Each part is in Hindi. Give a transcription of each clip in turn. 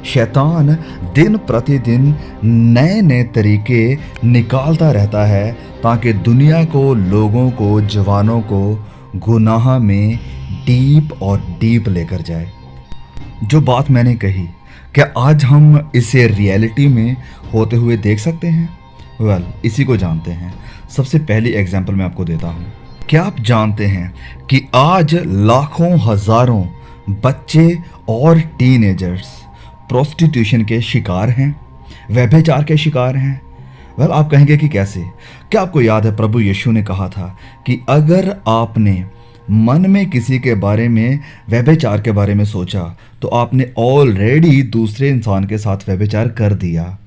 शैतान दिन प्रतिदिन नए नए तरीके निकालता रहता है ताकि दुनिया को, लोगों को, जवानों को गुनाह में डीप और डीप लेकर जाए। जो बात मैंने कही, क्या आज हम इसे रियलिटी में होते हुए देख सकते हैं? वेल, इसी को जानते हैं। सबसे पहली एग्जांपल मैं आपको देता हूँ। क्या आप जानते हैं कि आज लाखों हजारों बच्चे और टीनेजर्स प्रोस्टिट्यूशन के शिकार हैं, व्यभिचार के शिकार हैं? वेल, आप कहेंगे कि कैसे? क्या आपको याद है प्रभु यीशु ने कहा था कि अगर आपने मन में किसी के बारे में, व्यभिचार के बारे में सोचा तो आपने ऑलरेडी दूसरे इंसान के साथ व्यभिचार कर दिया।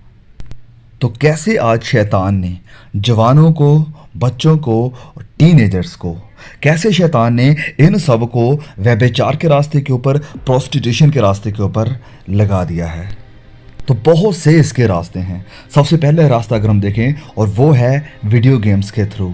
तो कैसे आज शैतान ने जवानों को, बच्चों को, टीनेजर्स को, कैसे शैतान ने इन सब को व्यभिचार के रास्ते के ऊपर, प्रोस्टिट्यूशन के रास्ते के ऊपर लगा दिया है? तो बहुत से इसके रास्ते हैं। सबसे पहले रास्ता अगर हम देखें, और वो है वीडियो गेम्स के थ्रू।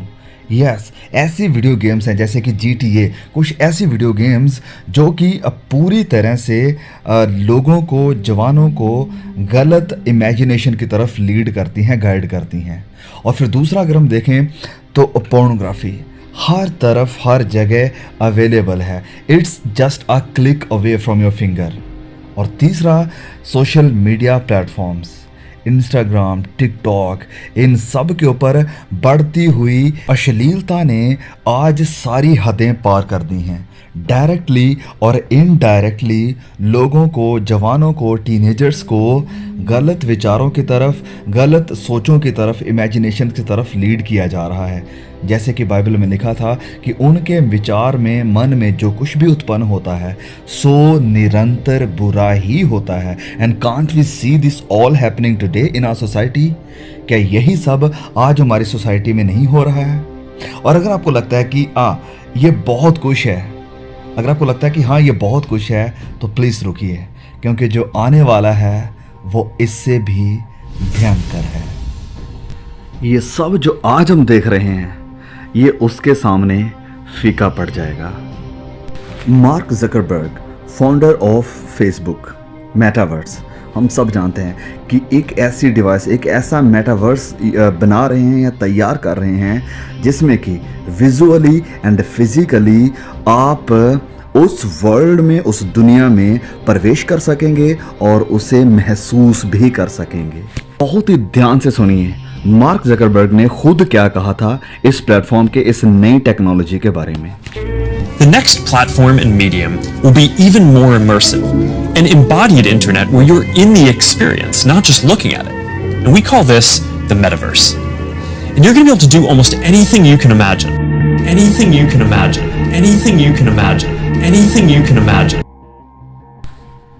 यस, ऐसी वीडियो गेम्स हैं जैसे कि GTA, कुछ ऐसी वीडियो गेम्स जो कि पूरी तरह से लोगों को, जवानों को गलत इमेजिनेशन की तरफ लीड करती हैं, गाइड करती हैं। और फिर दूसरा अगर हम देखें तो पोर्नोग्राफी हर तरफ, हर जगह अवेलेबल है। It's just a click away from your finger. और तीसरा, social media platforms, Instagram, TikTok, इन सब के ऊपर बढ़ती हुई अश्लीलता ने आज सारी हदें पार कर दी हैं। डायरेक्टली और इनडायरेक्टली लोगों को, जवानों को, टीनेजर्स को गलत विचारों की तरफ, गलत सोचों की तरफ, इमेजिनेशन की तरफ लीड किया जा रहा है। जैसे कि बाइबल में लिखा था कि उनके विचार में, मन में जो कुछ भी उत्पन्न होता है सो निरंतर बुरा ही होता है। And can't we see this all happening today in our society? क्या यही सब आज हमारी सोसाइटी में नहीं हो रहा है? और अगर आपको लगता है कि ये बहुत कुछ है, अगर आपको लगता है कि हाँ ये बहुत कुछ है, तो प्लीज़ रुकिए, क्योंकि जो आने वाला है वो इससे भी भयंकर है। ये सब जो आज हम देख रहे हैं ये उसके सामने फीका पड़ जाएगा। Mark Zuckerberg, founder of Facebook, metaverse, हम सब जानते हैं कि एक ऐसी डिवाइस, एक ऐसा मेटावर्स बना रहे हैं या तैयार कर रहे हैं जिसमें कि विजुअली एंड फिजिकली आप उस वर्ल्ड में, उस दुनिया में प्रवेश कर सकेंगे और उसे महसूस भी कर सकेंगे। बहुत ही ध्यान से सुनिए, मार्क ज़करबर्ग ने खुद क्या कहा था इस प्लेटफॉर्म के, इस नई टेक्नोलॉजी के बारे में। The next platform and medium will be even more immersive, an embodied internet where you're in the experience, not just looking at it. And we call this the metaverse. And you're going to be able to do almost anything you can imagine. Anything you can imagine. Anything you can imagine. Anything you can imagine.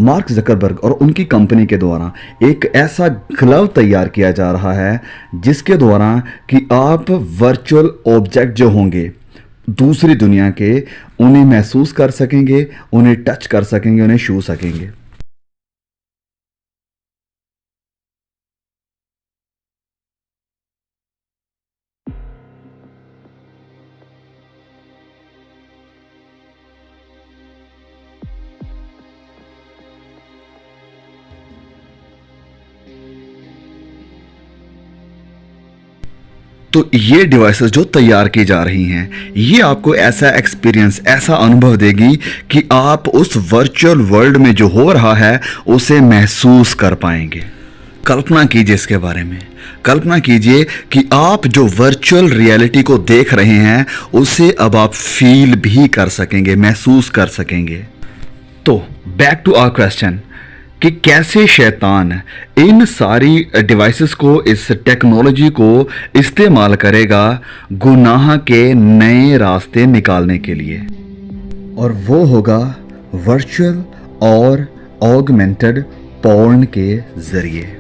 Mark Zuckerberg और उनकी कंपनी के द्वारा एक ऐसा ग्लव तैयार किया जा रहा है जिसके द्वारा कि आप वर्चुअल ऑब्जेक्ट जो होंगे दूसरी दुनिया के, उन्हें महसूस कर सकेंगे, उन्हें टच कर सकेंगे, उन्हें छू सकेंगे। तो ये डिवाइसेस जो तैयार की जा रही हैं, ये आपको ऐसा एक्सपीरियंस, ऐसा अनुभव देगी कि आप उस वर्चुअल वर्ल्ड में जो हो रहा है उसे महसूस कर पाएंगे। कल्पना कीजिए इसके बारे में। कल्पना कीजिए कि आप जो वर्चुअल रियलिटी को देख रहे हैं उसे अब आप फील भी कर सकेंगे, महसूस कर सकेंगे। तो बैक टू आवर क्वेश्चन कि कैसे शैतान इन सारी डिवाइसेस को, इस टेक्नोलॉजी को इस्तेमाल करेगा गुनाह के नए रास्ते निकालने के लिए, और वो होगा वर्चुअल और ऑगमेंटेड पॉर्न के ज़रिए।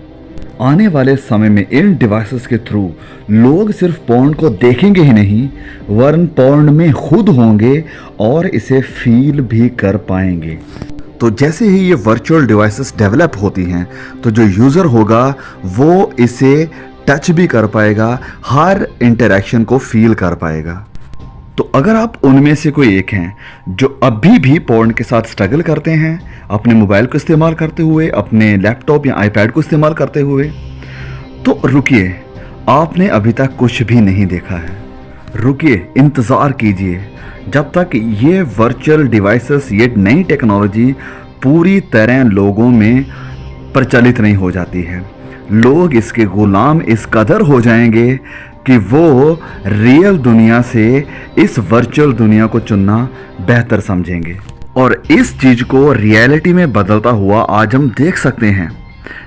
आने वाले समय में इन डिवाइसेस के थ्रू लोग सिर्फ पॉर्न को देखेंगे ही नहीं, वरन पॉर्न में खुद होंगे और इसे फील भी कर पाएंगे। तो जैसे ही ये वर्चुअल डिवाइसेस डेवलप होती हैं तो जो यूज़र होगा वो इसे टच भी कर पाएगा, हर इंटरेक्शन को फील कर पाएगा। तो अगर आप उनमें से कोई एक हैं जो अभी भी पोर्न के साथ स्ट्रगल करते हैं, अपने मोबाइल को इस्तेमाल करते हुए, अपने लैपटॉप या आईपैड को इस्तेमाल करते हुए, तो रुकिए, आपने अभी तक कुछ भी नहीं देखा है। रुकिए, इंतज़ार कीजिए जब तक ये वर्चुअल डिवाइसेस, ये नई टेक्नोलॉजी पूरी तरह लोगों में प्रचलित नहीं हो जाती है। लोग इसके गुलाम इस कदर हो जाएंगे कि वो रियल दुनिया से इस वर्चुअल दुनिया को चुनना बेहतर समझेंगे। और इस चीज़ को रियलिटी में बदलता हुआ आज हम देख सकते हैं।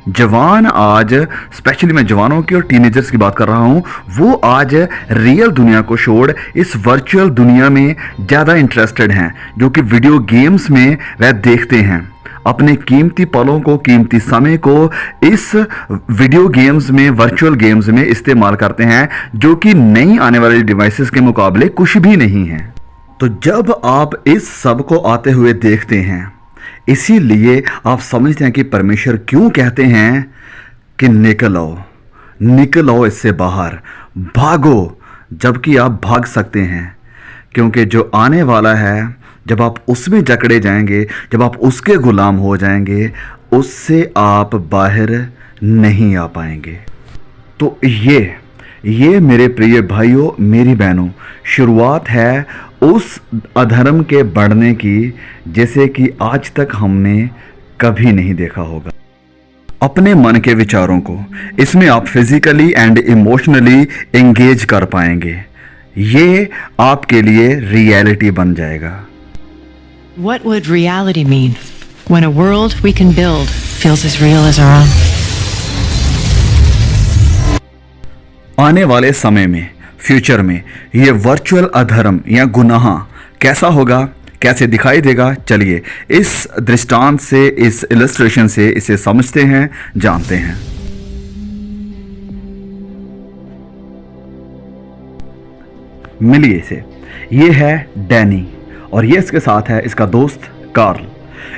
जवान आज, स्पेशली मैं जवानों की और टीनेजर्स की बात कर रहा हूँ, वो आज रियल दुनिया को छोड़ इस वर्चुअल दुनिया में ज़्यादा इंटरेस्टेड हैं, जो कि वीडियो गेम्स में वह देखते हैं। अपने कीमती पलों को, कीमती समय को इस वीडियो गेम्स में, वर्चुअल गेम्स में इस्तेमाल करते हैं, जो कि नई आने वाले डिवाइसेस के मुकाबले कुछ भी नहीं है। तो जब आप इस सब को आते हुए देखते हैं, इसीलिए आप समझते हैं कि परमेश्वर क्यों कहते हैं कि निकल आओ इससे बाहर, भागो, जबकि आप भाग सकते हैं। क्योंकि जो आने वाला है, जब आप उसमें जकड़े जाएंगे, जब आप उसके गुलाम हो जाएंगे, उससे आप बाहर नहीं आ पाएंगे। तो ये मेरे प्रिय भाइयों, मेरी बहनों, शुरुआत है उस अधर्म के बढ़ने की जैसे कि आज तक हमने कभी नहीं देखा होगा। अपने मन के विचारों को इसमें आप फिजिकली एंड इमोशनली एंगेज कर पाएंगे। ये आपके लिए रियलिटी बन जाएगा। What would reality mean when a world we can build feels as real as our own? आने वाले समय में, फ्यूचर में, ये वर्चुअल अधर्म या गुनाह कैसा होगा, कैसे दिखाई देगा, चलिए इस दृष्टांत से, इस इलस्ट्रेशन से इसे समझते हैं, जानते हैं। मिलिए इसे। ये है डैनी और ये इसके साथ है इसका दोस्त कार्ल।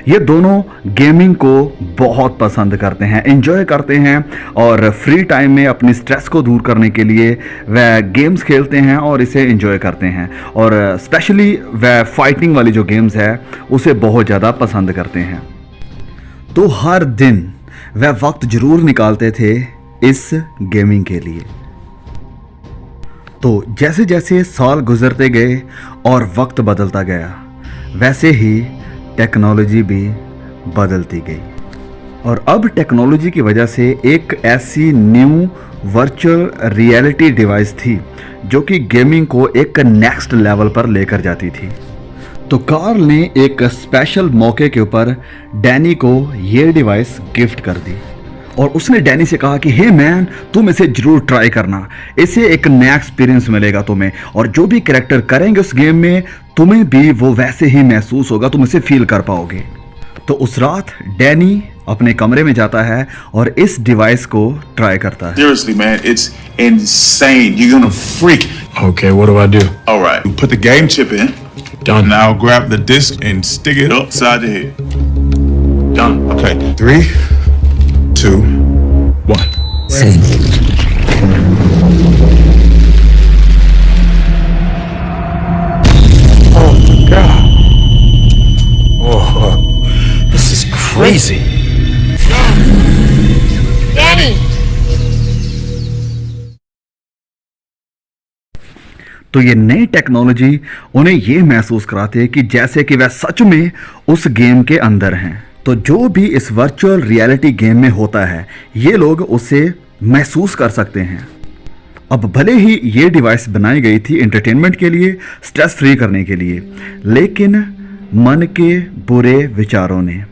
ये दोनों गेमिंग को बहुत पसंद करते हैं, एंजॉय करते हैं, और फ्री टाइम में अपनी स्ट्रेस को दूर करने के लिए वह गेम्स खेलते हैं और इसे एंजॉय करते हैं। और स्पेशली वह फाइटिंग वाली जो गेम्स है उसे बहुत ज़्यादा पसंद करते हैं। तो हर दिन वह वक्त ज़रूर निकालते थे इस गेमिंग के लिए। तो जैसे जैसे साल गुजरते गए और वक्त बदलता गया, वैसे ही टेक्नोलॉजी भी बदलती गई। और अब टेक्नोलॉजी की वजह से एक ऐसी न्यू वर्चुअल रियलिटी डिवाइस थी जो कि गेमिंग को एक नेक्स्ट लेवल पर लेकर जाती थी। तो कार्ल ने एक स्पेशल मौके के ऊपर डैनी को ये डिवाइस गिफ्ट कर दी और उसने डैनी से कहा कि हे मैन, तुम इसे जरूर ट्राई करना, इसे एक नया एक्सपीरियंस मिलेगा तुम्हें, और जो भी कैरेक्टर करेंगे उस गेम में तुम्हें भी वो वैसे ही महसूस होगा, तुम इसे फील कर पाओगे। तो उस रात डैनी अपने कमरे में जाता है और इस डिवाइस को ट्राई करता है। Seriously, man, it's insane. You're gonna freak. Okay, what do I do? All right, you put the game chip in. Done. Now grab the disc and stick it upside the head. Done. Okay, 3, 2, 1. Oh my God. Oh, this is crazy. Danny! तो ये नई टेक्नोलॉजी उन्हें ये महसूस कराती है कि जैसे कि वह सच में उस गेम के अंदर हैं। तो जो भी इस वर्चुअल रियलिटी गेम में होता है, ये लोग उसे महसूस कर सकते हैं। अब भले ही ये डिवाइस बनाई गई थी एंटरटेनमेंट के लिए, स्ट्रेस फ्री करने के लिए, लेकिन मन के बुरे विचारों ने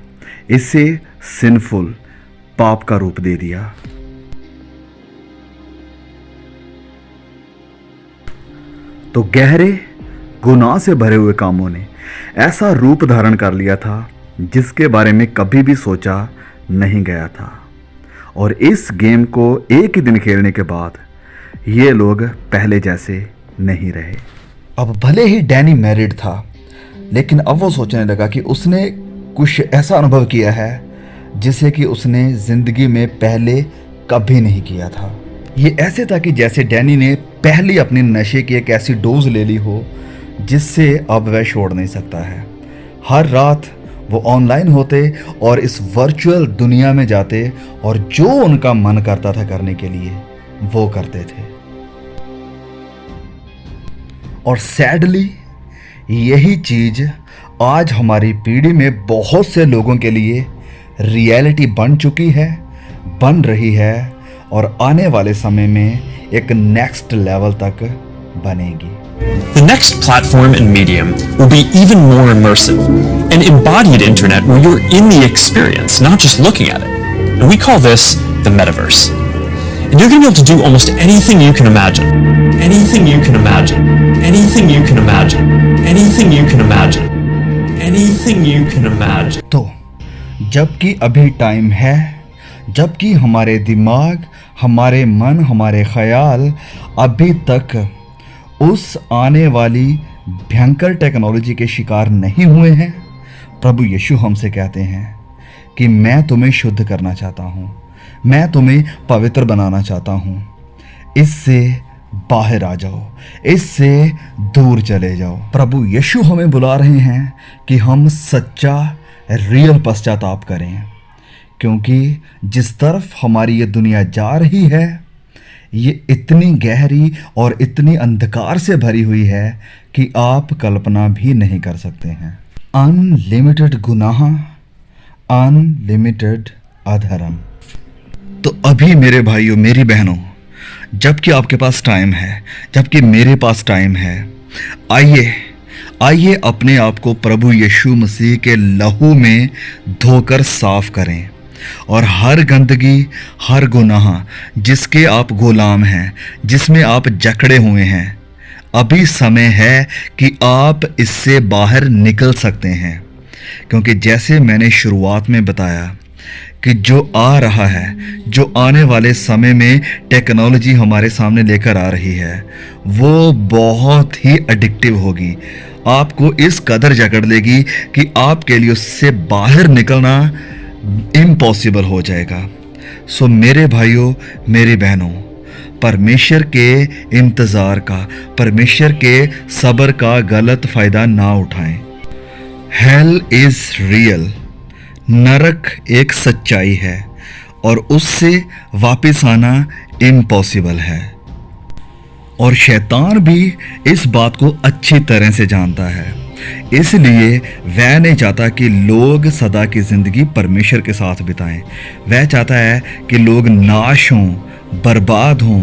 इसे सिंफुल, पाप का रूप दे दिया। तो गहरे गुनाह से भरे हुए कामों ने ऐसा रूप धारण कर लिया था जिसके बारे में कभी भी सोचा नहीं गया था। और इस गेम को एक ही दिन खेलने के बाद ये लोग पहले जैसे नहीं रहे। अब भले ही डैनी मैरिड था, लेकिन अब वो सोचने लगा कि उसने कुछ ऐसा अनुभव किया है जिसे कि उसने ज़िंदगी में पहले कभी नहीं किया था। ये ऐसे था कि जैसे डैनी ने पहली अपने नशे की एक ऐसी डोज ले ली हो जिससे अब वह छोड़ नहीं सकता है। हर रात वो ऑनलाइन होते और इस वर्चुअल दुनिया में जाते और जो उनका मन करता था करने के लिए वो करते थे। और सैडली यही चीज आज हमारी पीढ़ी में बहुत से लोगों के लिए रियलिटी बन चुकी है, बन रही है और आने वाले समय में एक नेक्स्ट लेवल तक बनेगी। The next platform and medium will be even more immersive, an embodied internet where you're in the experience, not just looking at it. And we call this the metaverse. And you're going to be able to do almost anything you can imagine. Anything you can imagine. Anything you can imagine. Anything you can imagine. Anything you can imagine. तो जबकि अभी टाइम है, जबकि हमारे दिमाग, हमारे मन, हमारे ख्याल अभी तक उस आने वाली भयंकर टेक्नोलॉजी के शिकार नहीं हुए हैं, प्रभु यीशु हमसे कहते हैं कि मैं तुम्हें शुद्ध करना चाहता हूँ, मैं तुम्हें पवित्र बनाना चाहता हूँ। इससे बाहर आ जाओ, इससे दूर चले जाओ। प्रभु यीशु हमें बुला रहे हैं कि हम सच्चा रियल पश्चाताप करें, क्योंकि जिस तरफ हमारी ये दुनिया जा रही है ये इतनी गहरी और इतनी अंधकार से भरी हुई है कि आप कल्पना भी नहीं कर सकते हैं। अनलिमिटेड गुनाह, अनलिमिटेड अधर्म। तो अभी मेरे भाइयों, मेरी बहनों, जबकि आपके पास टाइम है, जबकि मेरे पास टाइम है, आइए अपने आप को प्रभु यीशु मसीह के लहू में धोकर साफ करें और हर गंदगी, हर गुनाह जिसके आप गुलाम हैं, जिसमें आप जकड़े हुए हैं, अभी समय है कि आप इससे बाहर निकल सकते हैं। क्योंकि जैसे मैंने शुरुआत में बताया कि जो आ रहा है, जो आने वाले समय में टेक्नोलॉजी हमारे सामने लेकर आ रही है, वो बहुत ही एडिक्टिव होगी, आपको इस कदर जकड़ लेगी कि आपके लिए उससे बाहर निकलना इम्पॉसिबल हो जाएगा। सो मेरे भाइयों, मेरी बहनों, परमेश्वर के इंतज़ार का, परमेश्वर के सब्र का गलत फ़ायदा ना उठाएं। हेल इज़ रियल, नरक एक सच्चाई है और उससे वापस आना इम्पॉसिबल है। और शैतान भी इस बात को अच्छी तरह से जानता है, इसलिए वह नहीं चाहता कि लोग सदा की ज़िंदगी परमेश्वर के साथ बिताएं। वह चाहता है कि लोग नाश हों, बर्बाद हों,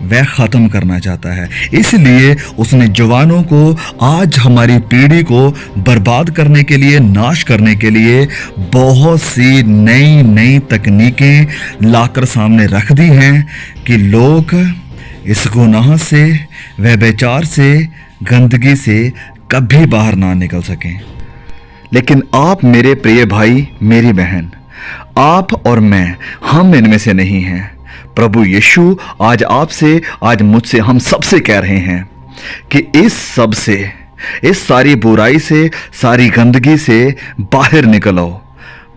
वह ख़त्म करना चाहता है। इसलिए उसने जवानों को, आज हमारी पीढ़ी को बर्बाद करने के लिए, नाश करने के लिए बहुत सी नई नई तकनीकें लाकर सामने रख दी हैं कि लोग इस गुनाह से, व्यभिचार से, गंदगी से कभी बाहर ना निकल सकें। लेकिन आप मेरे प्रिय भाई, मेरी बहन, आप और मैं, हम इनमें से नहीं हैं। प्रभु यीशु आज आपसे, आज मुझसे, हम सबसे कह रहे हैं कि इस सब से, इस सारी बुराई से, सारी गंदगी से बाहर निकलो,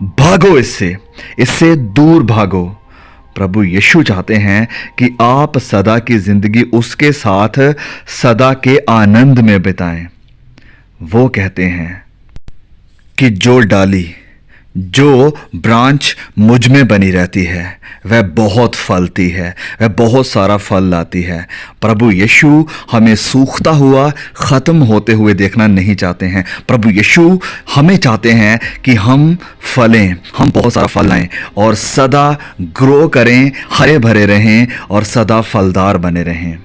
भागो, इससे दूर भागो। प्रभु यीशु चाहते हैं कि आप सदा की ज़िंदगी उसके साथ सदा के आनंद में बिताएं। वो कहते हैं कि जो डाली, जो ब्रांच मुझ में बनी रहती है वह बहुत फलती है, वह बहुत सारा फल लाती है। प्रभु यीशु हमें सूखता हुआ, ख़त्म होते हुए देखना नहीं चाहते हैं। प्रभु यीशु हमें चाहते हैं कि हम फलें, हम बहुत सारा फल लाएं और सदा ग्रो करें, हरे भरे रहें और सदा फलदार बने रहें।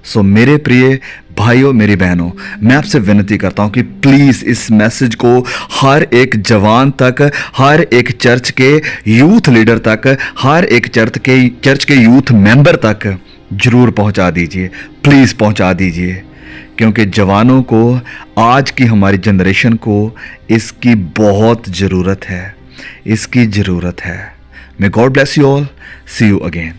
सो मेरे प्रिय भाइयों, मेरी बहनों, मैं आपसे विनती करता हूं कि प्लीज़ इस मैसेज को हर एक जवान तक, हर एक चर्च के यूथ लीडर तक, हर एक चर्च के यूथ मेंबर तक ज़रूर पहुंचा दीजिए। प्लीज़ पहुंचा दीजिए, क्योंकि जवानों को, आज की हमारी जनरेशन को इसकी बहुत ज़रूरत है, इसकी ज़रूरत है। May god bless you all. See you again.